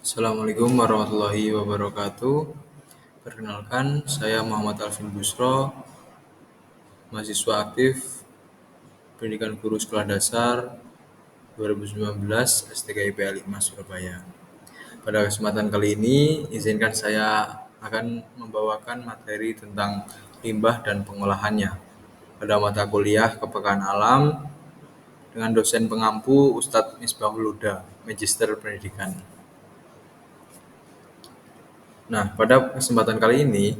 Assalamualaikum warahmatullahi wabarakatuh. Perkenalkan, saya Muhammad Alvin Busro, mahasiswa aktif Pendidikan Guru Sekolah Dasar 2019 STKIP 5 Surabaya. Pada kesempatan kali ini, izinkan saya akan membawakan materi tentang limbah dan pengolahannya pada mata kuliah Kepekaan Alam dengan dosen pengampu Ustadz Misbahul Huda, Magister Pendidikan. Nah, pada kesempatan kali ini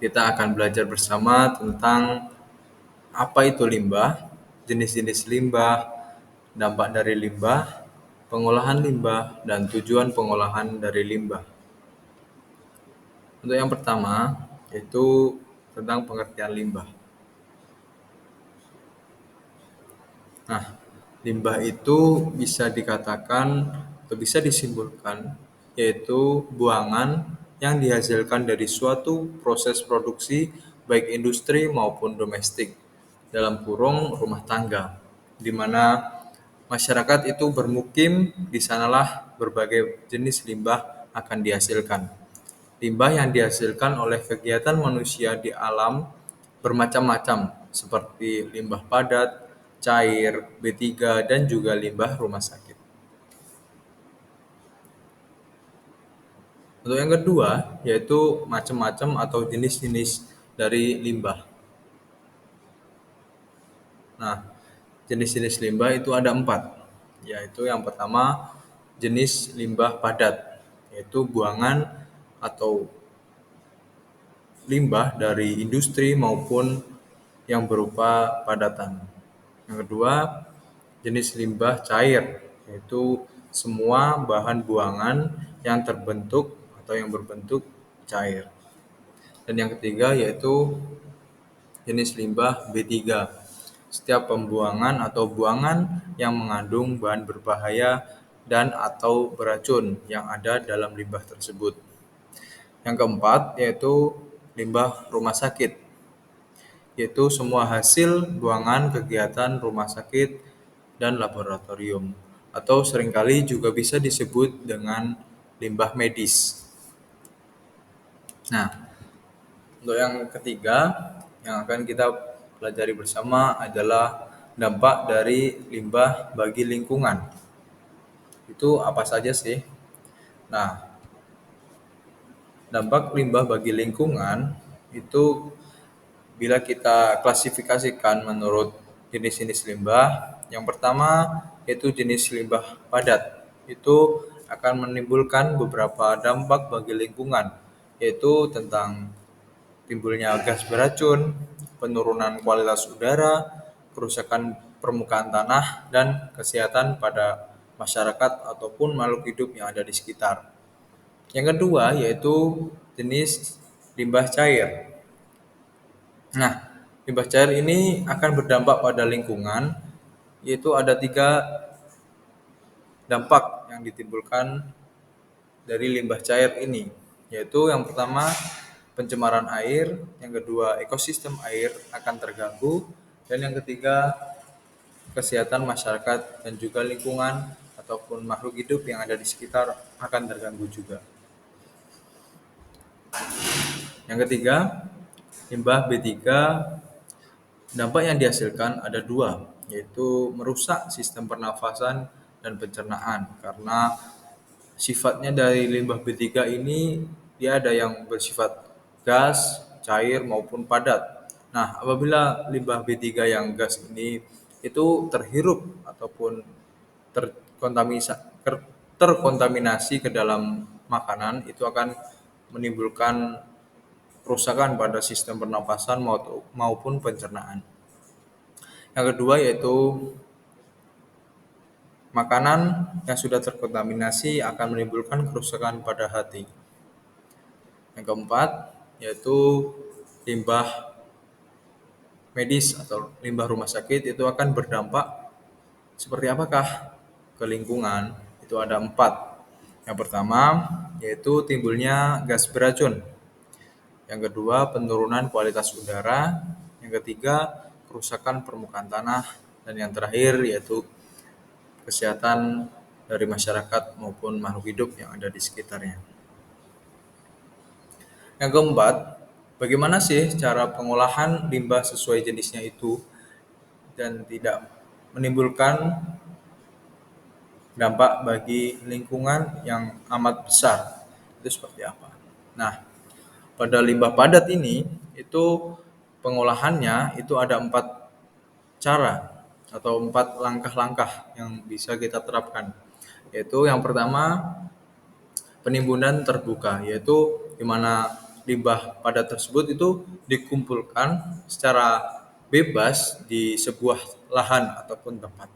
kita akan belajar bersama tentang apa itu limbah, jenis-jenis limbah, dampak dari limbah, pengolahan limbah, dan tujuan pengolahan dari limbah. Untuk yang pertama, yaitu tentang pengertian limbah. Nah, limbah itu bisa dikatakan atau bisa disimpulkan yaitu buangan yang dihasilkan dari suatu proses produksi baik industri maupun domestik dalam kurung rumah tangga, di mana masyarakat itu bermukim, di sanalah berbagai jenis limbah akan dihasilkan. Limbah yang dihasilkan oleh kegiatan manusia di alam bermacam-macam, seperti limbah padat, cair, B3, dan juga limbah rumah sakit. Untuk yang kedua, yaitu macam-macam atau jenis-jenis dari limbah. Nah, jenis-jenis limbah itu ada 4, yaitu yang pertama jenis limbah padat, yaitu buangan atau limbah dari industri maupun yang berupa padatan. Yang kedua, jenis limbah cair, yaitu semua bahan buangan yang terbentuk atau yang berbentuk cair. Dan yang ketiga yaitu jenis limbah B3. Setiap pembuangan atau buangan yang mengandung bahan berbahaya dan atau beracun yang ada dalam limbah tersebut. Yang keempat yaitu limbah rumah sakit, yaitu semua hasil buangan kegiatan rumah sakit dan laboratorium, atau seringkali juga bisa disebut dengan limbah medis. Nah, untuk yang ketiga yang akan kita pelajari bersama adalah dampak dari limbah bagi lingkungan. Itu apa saja sih? Nah, dampak limbah bagi lingkungan itu bila kita klasifikasikan menurut jenis-jenis limbah, yang pertama yaitu jenis limbah padat. Itu akan menimbulkan beberapa dampak bagi lingkungan, yaitu tentang timbulnya gas beracun, penurunan kualitas udara, kerusakan permukaan tanah, dan kesehatan pada masyarakat ataupun makhluk hidup yang ada di sekitar. Yang kedua yaitu jenis limbah cair. Nah, limbah cair ini akan berdampak pada lingkungan, yaitu ada 3 dampak yang ditimbulkan dari limbah cair ini, yaitu yang pertama pencemaran air, yang kedua ekosistem air akan terganggu, dan yang ketiga kesehatan masyarakat dan juga lingkungan ataupun makhluk hidup yang ada di sekitar akan terganggu juga. Yang ketiga, limbah B3, dampak yang dihasilkan ada 2, yaitu merusak sistem pernafasan dan pencernaan karena sifatnya dari limbah B3 ini dia ada yang bersifat gas, cair maupun padat. Nah, apabila limbah B3 yang gas ini itu terhirup ataupun terkontaminasi ke dalam makanan, itu akan menimbulkan kerusakan pada sistem pernapasan maupun pencernaan. Yang kedua yaitu makanan yang sudah terkontaminasi akan menimbulkan kerusakan pada hati. Yang keempat yaitu limbah medis atau limbah rumah sakit itu akan berdampak seperti apakah ke lingkungan. Itu ada 4. Yang pertama yaitu timbulnya gas beracun. Yang kedua penurunan kualitas udara. Yang ketiga kerusakan permukaan tanah. Dan yang terakhir yaitu kesehatan dari masyarakat maupun makhluk hidup yang ada di sekitarnya. Yang keempat, bagaimana sih cara pengolahan limbah sesuai jenisnya itu dan tidak menimbulkan dampak bagi lingkungan yang amat besar? Itu seperti apa? Nah, pada limbah padat ini itu pengolahannya itu ada 4 cara atau 4 langkah-langkah yang bisa kita terapkan. Yaitu yang pertama, penimbunan terbuka, yaitu di mana limbah padat tersebut itu dikumpulkan secara bebas di sebuah lahan ataupun tempat.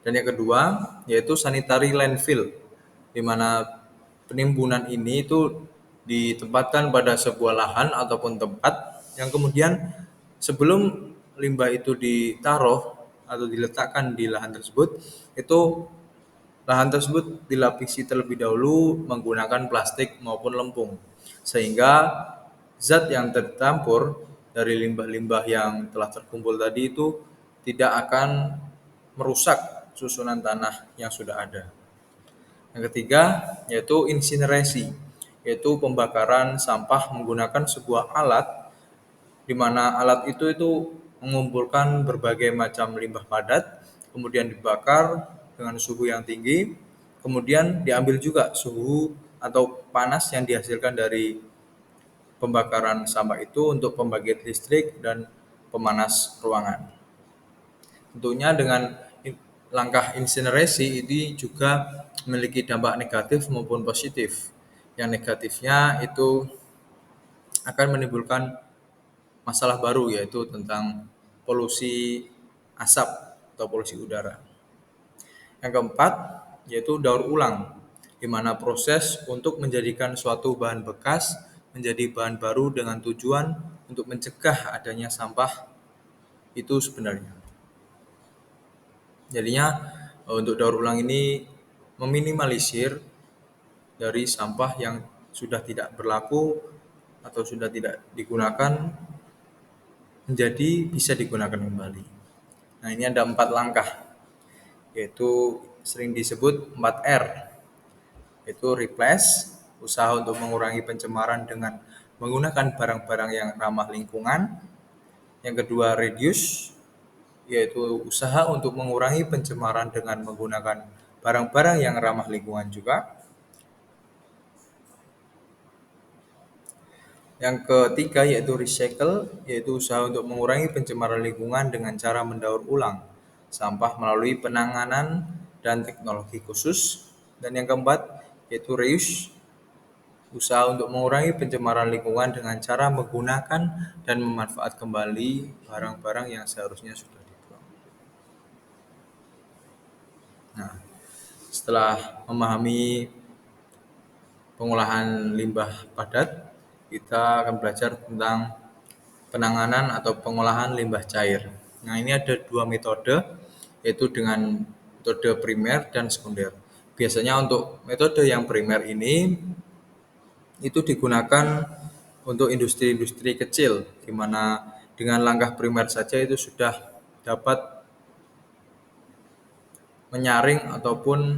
Dan yang kedua yaitu sanitary landfill, di mana penimbunan ini itu ditempatkan pada sebuah lahan ataupun tempat yang kemudian sebelum limbah itu ditaruh atau diletakkan di lahan tersebut, itu lahan tersebut dilapisi terlebih dahulu menggunakan plastik maupun lempung, sehingga zat yang tercampur dari limbah-limbah yang telah terkumpul tadi itu tidak akan merusak susunan tanah yang sudah ada. Yang ketiga yaitu insinerasi, yaitu pembakaran sampah menggunakan sebuah alat di mana alat itu mengumpulkan berbagai macam limbah padat, kemudian dibakar dengan suhu yang tinggi, kemudian diambil juga suhu atau panas yang dihasilkan dari pembakaran sampah itu untuk pembangkit listrik dan pemanas ruangan. Tentunya dengan langkah insinerasi ini juga memiliki dampak negatif maupun positif. Yang negatifnya itu akan menimbulkan masalah baru, yaitu tentang polusi asap atau polusi udara. Yang keempat yaitu daur ulang, di mana proses untuk menjadikan suatu bahan bekas menjadi bahan baru dengan tujuan untuk mencegah adanya sampah itu sebenarnya. Jadinya untuk daur ulang ini meminimalisir dari sampah yang sudah tidak berlaku atau sudah tidak digunakan menjadi bisa digunakan kembali. Nah, ini ada 4 langkah, yaitu sering disebut 4R, yaitu replace, usaha untuk mengurangi pencemaran dengan menggunakan barang-barang yang ramah lingkungan. Yang kedua, reduce, yaitu usaha untuk mengurangi pencemaran dengan menggunakan barang-barang yang ramah lingkungan juga. Yang ketiga yaitu recycle, yaitu usaha untuk mengurangi pencemaran lingkungan dengan cara mendaur ulang sampah melalui penanganan dan teknologi khusus. Dan yang keempat yaitu reuse, usaha untuk mengurangi pencemaran lingkungan dengan cara menggunakan dan memanfaat kembali barang-barang yang seharusnya sudah dibuang. Nah, setelah memahami pengolahan limbah padat, kita akan belajar tentang penanganan atau pengolahan limbah cair. Nah, ini ada 2 metode, yaitu dengan metode primer dan sekunder. Biasanya untuk metode yang primer ini itu digunakan untuk industri-industri kecil, di mana dengan langkah primer saja itu sudah dapat menyaring ataupun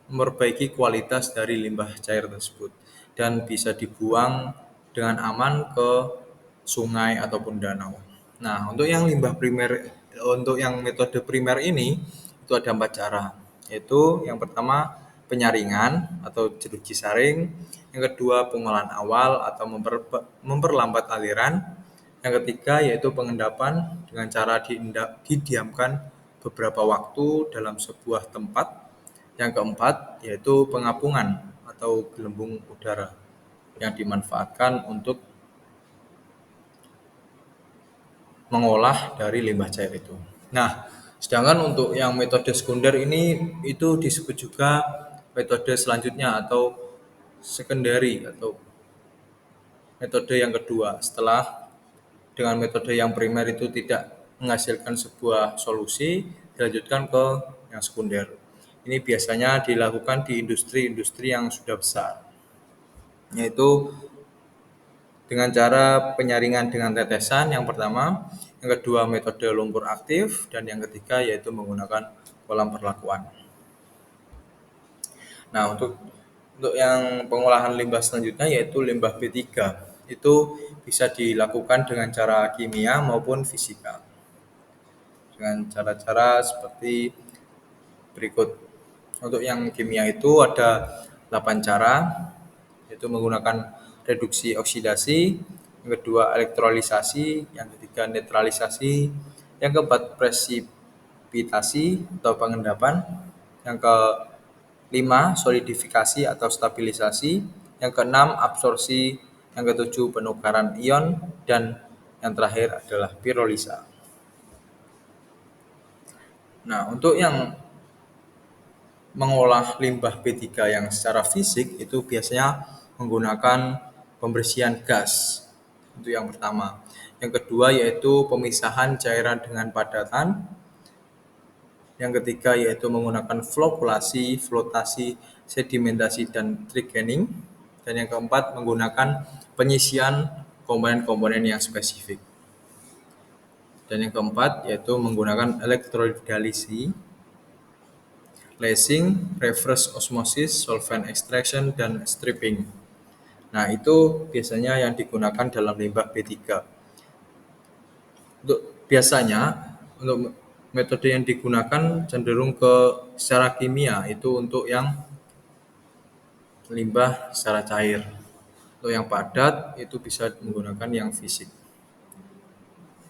memperbaiki kualitas dari limbah cair tersebut dan bisa dibuang dengan aman ke sungai ataupun danau. Nah, untuk yang limbah primer, untuk yang metode primer ini itu ada 4 cara, yaitu yang pertama penyaringan atau jeruji saring, yang kedua pengolahan awal atau memperlambat aliran, yang ketiga yaitu pengendapan dengan cara didiamkan beberapa waktu dalam sebuah tempat, yang keempat yaitu pengapungan atau gelembung udara yang dimanfaatkan untuk mengolah dari limbah cair itu. Nah, sedangkan untuk yang metode sekunder ini itu disebut juga metode selanjutnya atau secondary atau metode yang kedua setelah dengan metode yang primer itu tidak menghasilkan sebuah solusi, dilanjutkan ke yang sekunder. Ini biasanya dilakukan di industri-industri yang sudah besar, yaitu dengan cara penyaringan dengan tetesan yang pertama, yang kedua metode lumpur aktif, dan yang ketiga yaitu menggunakan kolam perlakuan. Nah, untuk yang pengolahan limbah selanjutnya yaitu limbah B3. Itu bisa dilakukan dengan cara kimia maupun fisika. Dengan cara-cara seperti berikut. Untuk yang kimia itu ada 8 cara, yaitu menggunakan reduksi oksidasi, yang kedua elektrolitisasi, yang ketiga netralisasi, yang keempat presipitasi atau pengendapan, yang kelima solidifikasi atau stabilisasi, yang keenam absorpsi, yang ketujuh penukaran ion, dan yang terakhir adalah pirolisa. Nah, untuk yang mengolah limbah B3 yang secara fisik itu biasanya menggunakan pembersihan gas. Itu yang pertama. Yang kedua yaitu pemisahan cairan dengan padatan. Yang ketiga yaitu menggunakan flockulasi, flotasi, sedimentasi, dan thickening. Dan yang keempat menggunakan penyisian komponen-komponen yang spesifik. Dan yang keempat yaitu menggunakan elektrolisi, lacing, reverse osmosis, solvent extraction, dan stripping. Nah, itu biasanya yang digunakan dalam limbah B3. Untuk metode yang digunakan cenderung ke secara kimia, itu untuk yang limbah secara cair. Untuk yang padat, itu bisa menggunakan yang fisik.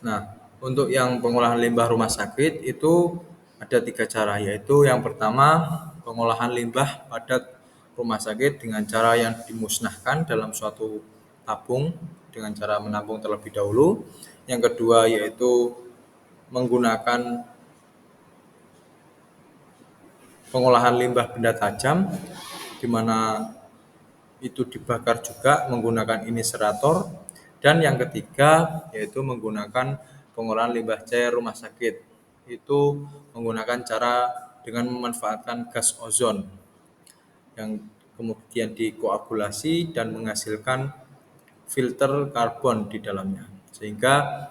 Nah, untuk yang pengolahan limbah rumah sakit itu ada 3 cara, yaitu yang pertama pengolahan limbah padat rumah sakit dengan cara yang dimusnahkan dalam suatu tabung dengan cara menampung terlebih dahulu. Yang kedua yaitu menggunakan pengolahan limbah benda tajam di mana itu dibakar juga menggunakan insinerator. Dan yang ketiga yaitu menggunakan pengolahan limbah cair rumah sakit. Itu menggunakan cara dengan memanfaatkan gas ozon yang kemudian dikoagulasi dan menghasilkan filter karbon di dalamnya. Sehingga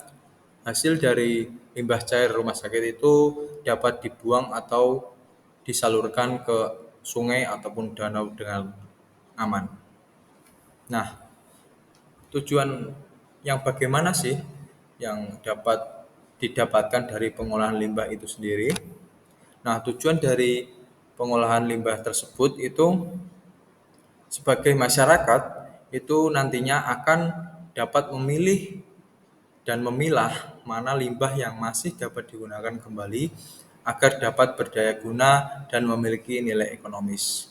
hasil dari limbah cair rumah sakit itu dapat dibuang atau disalurkan ke sungai ataupun danau dengan aman. Nah, tujuan yang bagaimana sih yang dapat didapatkan dari pengolahan limbah itu sendiri? Nah, tujuan dari pengolahan limbah tersebut itu sebagai masyarakat itu nantinya akan dapat memilih dan memilah mana limbah yang masih dapat digunakan kembali agar dapat berdaya guna dan memiliki nilai ekonomis.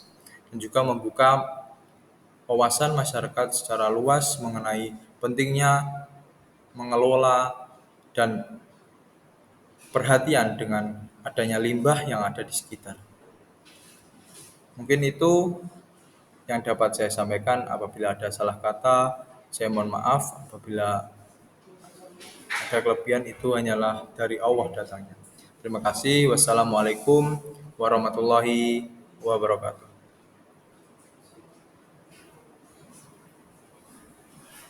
Dan juga membuka wawasan masyarakat secara luas mengenai pentingnya mengelola dan perhatian dengan adanya limbah yang ada di sekitar. Mungkin itu yang dapat saya sampaikan. Apabila ada salah kata, saya mohon maaf. Apabila ada kelebihan, itu hanyalah dari Allah datangnya. Terima kasih. Wassalamualaikum warahmatullahi wabarakatuh.